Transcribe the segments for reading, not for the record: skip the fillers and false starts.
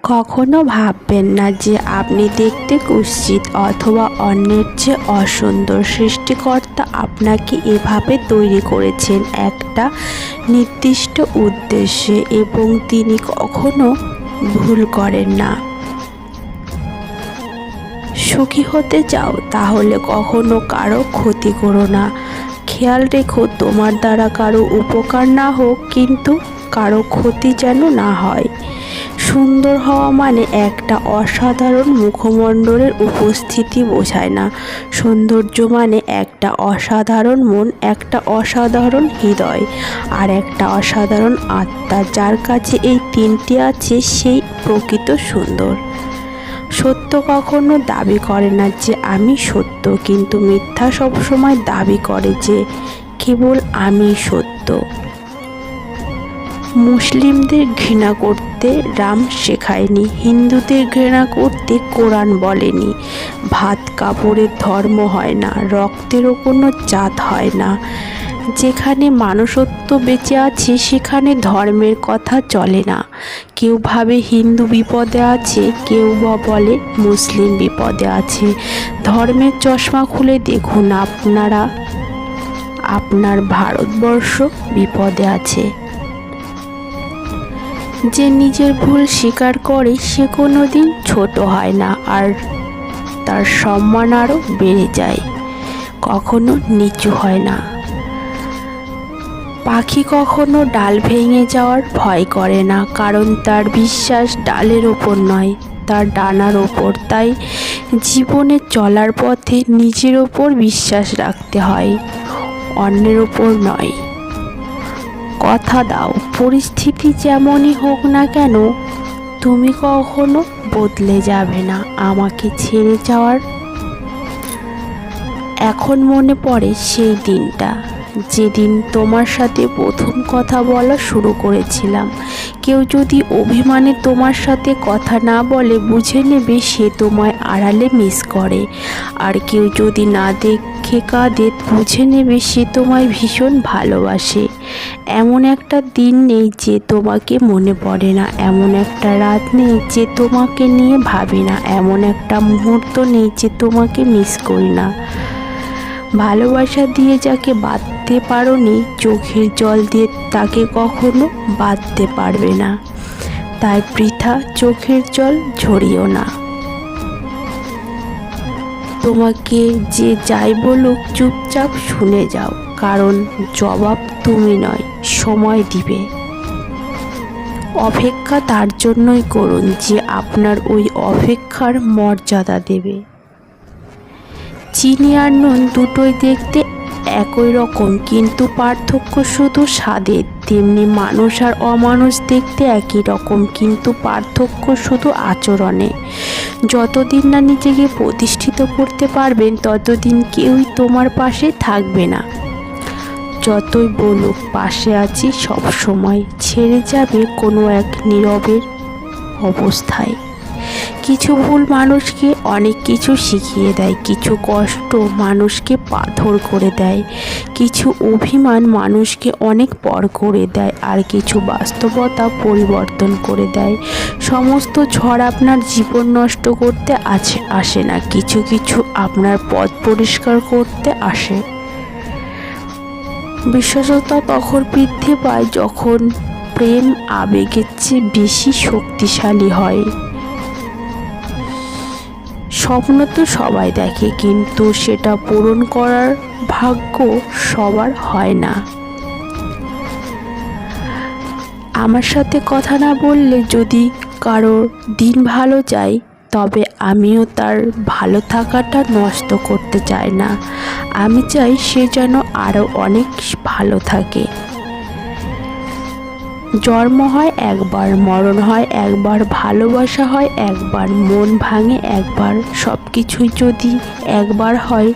কখনো ভাববেন না যে আপনি দেখতে কুৎসিত অথবা অন্যের চেয়ে অসুন্দর। সৃষ্টিকর্তা আপনাকে এভাবে তৈরি করেছেন একটা নির্দিষ্ট উদ্দেশ্যে, এবং তিনি কখনো ভুল করেন না। সুখী হতে চাও তাহলে কখনো কারো ক্ষতি করো না। খেয়াল রেখো তোমার দ্বারা কারো উপকার না হোক, কিন্তু কারো ক্ষতি যেন না হয়। সুন্দর হওয়া মানে একটা অসাধারণ মুখমণ্ডলের উপস্থিতি বোঝায় না। সৌন্দর্য মানে একটা অসাধারণ মন, একটা অসাধারণ হৃদয়, আর একটা অসাধারণ আত্মা। যার কাছে এই তিনটি আছে সেই প্রকৃত সুন্দর। সত্য কখনো দাবি করে না যে আমি সত্য, কিন্তু মিথ্যা সবসময় দাবি করে যে কেবল আমি সত্য। মুসলিমদের ঘৃণা করতে রাম শেখায়নি, হিন্দুদের ঘৃণা করতে কোরআন বলেনি। ভাত কাপড়ের ধর্ম হয় না, রক্তেরও কোনো জাত হয় না। যেখানে মানুষত্ব বেঁচে আছে সেখানে ধর্মের কথা চলে না। কেউ ভাবে হিন্দু বিপদে আছে, কেউ বা বলে মুসলিম বিপদে আছে। ধর্মের চশমা খুলে দেখুন আপনার ভারতবর্ষ বিপদে আছে। যে নিজের ভুল স্বীকার করে সে কোনোদিন ছোট হয় না, আর তার সম্মান আরও বেড়ে যায়, কখনো নিচু হয় না। পাখি কখনো ডাল ভেঙে যাওয়ার ভয় করে না, কারণ তার বিশ্বাস ডালের ওপর নয়, তার ডানার ওপর। তাই জীবনে চলার পথে নিজের ওপর বিশ্বাস রাখতে হয়, অন্যের ওপর নয়। কথা দাও, পরিস্থিতি যেমনই হোক না কেন তুমি কখনো বদলে যাবে না আমাকে ছেড়ে যাওয়ার। এখন মনে পড়ে সেই দিনটা যেদিন তোমার সাথে প্রথম কথা বলা শুরু করেছিলাম। কেউ যদি অভিমানে তোমার সাথে কথা না বলে বুঝে নেবে সে তোমায় আড়ালে মিস করে, আর কেউ যদি না দেখে কাঁদে বুঝে নেবে সে তোমায় ভীষণ ভালোবাসে। এমন একটা দিন নেই যে তোমাকে মনে পড়ে না, এমন একটা রাত নেই যে তোমাকে নিয়ে ভাবি না, এমন একটা মুহূর্ত নেই যে তোমাকে মিস করি না। ভালোবাসা দিয়ে যাকে বাঁধতে পারোনি, চোখের জল দিয়ে তাকে কখনো বাঁধতে পারবে না। তাই বৃথা চোখের জল ঝরিও না। তোমাকে যে যাই বলুক চুপচাপ শুনে যাও, কারণ জবাব তুমি নয়, সময় দিবে। অপেক্ষা তার জন্যই করুন যে আপনার ওই অপেক্ষার মর্যাদা দেবে। চিনি আর নুন দুটোই দেখতে একই রকম, কিন্তু পার্থক্য শুধু স্বাদের। তেমনি মানুষ আর অমানুষ দেখতে একই রকম, কিন্তু পার্থক্য শুধু আচরণে। যতদিন না নিজেকে প্রতিষ্ঠিত করতে পারবেন ততদিন কেউই তোমার পাশে থাকবে না। যতই বলুক পাশে আছি সব সময়, ছেড়ে যাবে কোনো এক নীরবের অবস্থায়। কিছু ভুল মানুষকে অনেক কিছু শিখিয়ে দেয়, কিছু কষ্ট মানুষকে পাথর করে দেয়, কিছু অভিমান মানুষকে অনেক পর করে দেয়, আর কিছু বাস্তবতা পরিবর্তন করে দেয়। সমস্ত ঝড় আপনার জীবন নষ্ট করতে আসে না, কিছু কিছু আপনার পথ পরিষ্কার করতে আসে। বিশ্বাসতা তখন বৃদ্ধি পায় যখন প্রেম আবেগের চেয়ে বেশি শক্তিশালী হয়। স্বপ্ন তো সবাই দেখে, কিন্তু সেটা পূরণ করার ভাগ্য সবার হয় না। আমার সাথে কথা না বললে যদি কারোর দিন ভালো যায়, তবে আমিও তার ভালো থাকাটা নষ্ট করতে চাই না। আমি চাই সে যেন আরও অনেক ভালো থাকে। জন্ম হয় একবার, মরণ হয় একবার, ভালোবাসা হয় একবার, মন ভাঙে একবার। সব কিছুই যদি একবার হয়,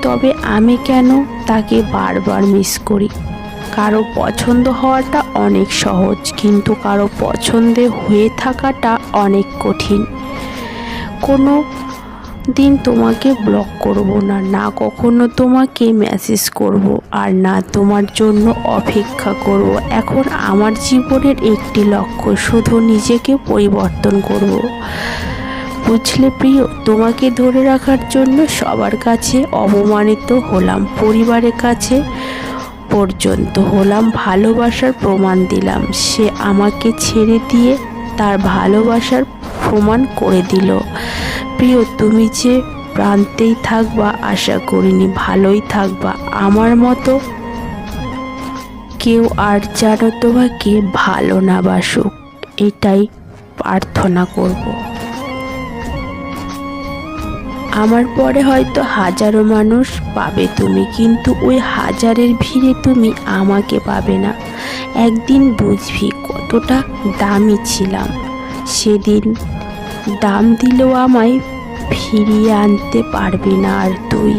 তবে আমি কেন তাকে বারবার মিস করি? কারো পছন্দ হওয়াটা অনেক সহজ, কিন্তু কারো পছন্দে হয়ে থাকাটা অনেক কঠিন। কোনো দিন তোমাকে ব্লক করব না, না কখনো তোমাকে মেসেজ করব, আর না তোমার জন্য অপেক্ষা করব। এখন আমার জীবনের একটি লক্ষ্য, শুধু নিজেকে পরিবর্তন করব। বুঝলে প্রিয়, তোমাকে ধরে রাখার জন্য সবার কাছে অপমানিত হলাম, পরিবারের কাছে পর্যন্ত হলাম, ভালোবাসার প্রমাণ দিলাম। সে আমাকে ছেড়ে দিয়ে তার ভালোবাসার প্রমাণ করে দিল। প্রিয়, তুমি যে প্রান্তেই থাকবা আশা করিনি, ভালোই থাকবা। আমার মতো কেউ আর যেন তোমাকে ভালো না বাসুক, এটাই প্রার্থনা করব। আমার পরে হয়তো হাজারো মানুষ পাবে তুমি, কিন্তু ওই হাজারের ভিড়ে তুমি আমাকে পাবে না। একদিন বুঝবি কতটা দামি ছিলাম। সেদিন দাম দিলেও আমায় ফিরিয়ে আনতে পারবি না আর তুই।